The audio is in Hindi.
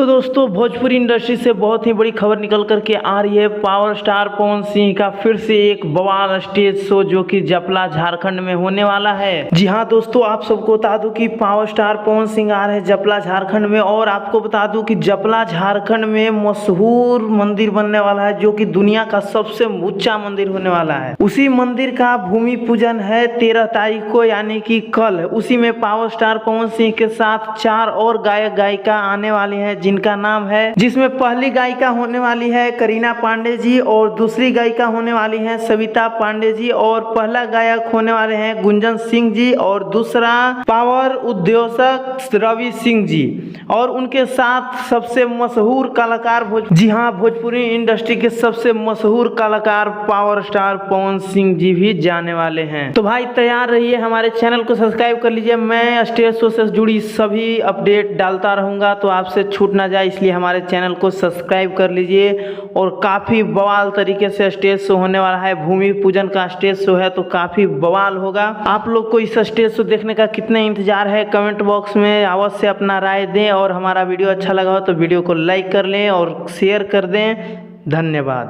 तो दोस्तों भोजपुरी इंडस्ट्री से बहुत ही बड़ी खबर निकल कर के आ रही है। पावर स्टार पवन सिंह का फिर से एक बवाल स्टेज शो जो कि जपला झारखंड में होने वाला है। जी हाँ दोस्तों, आप सबको बता दूं कि पावर स्टार पवन सिंह आ रहे हैं जपला झारखंड में। और आपको बता दूं कि जपला झारखंड में मशहूर मंदिर बनने वाला है जो कि दुनिया का सबसे ऊंचा मंदिर होने वाला है। उसी मंदिर का भूमि पूजन है 13 तारीख को, यानी कि कल। उसी में पावर स्टार पवन सिंह के साथ 4 और गायक गायिका आने वाली हैं, जिनका नाम है, जिसमें पहली गायिका होने वाली है करीना पांडे जी, और दूसरी गायिका होने वाली है सविता पांडे जी, और पहला गायक होने वाले हैं गुंजन सिंह जी, और दूसरा पावर उद्योजक रवि सिंह जी, और उनके साथ सबसे मशहूर कलाकार जी हाँ, भोजपुरी इंडस्ट्री के सबसे मशहूर कलाकार पावर स्टार पवन सिंह जी भी जाने वाले हैं। तो भाई तैयार रहिए, हमारे चैनल को सब्सक्राइब कर लीजिए। मैं स्टेज शो से जुड़ी सभी अपडेट डालता रहूंगा, तो आपसे छूट ना जाए, इसलिए हमारे चैनल को सब्सक्राइब कर लीजिए। और काफ़ी बवाल तरीके से स्टेज शो होने वाला है। भूमि पूजन का स्टेज शो है तो काफ़ी बवाल होगा। आप लोग को इस स्टेज शो देखने का कितने इंतजार है, कमेंट बॉक्स में अवश्य अपना राय दें। और हमारा वीडियो अच्छा लगा हो तो वीडियो को लाइक कर लें और शेयर कर दें। धन्यवाद।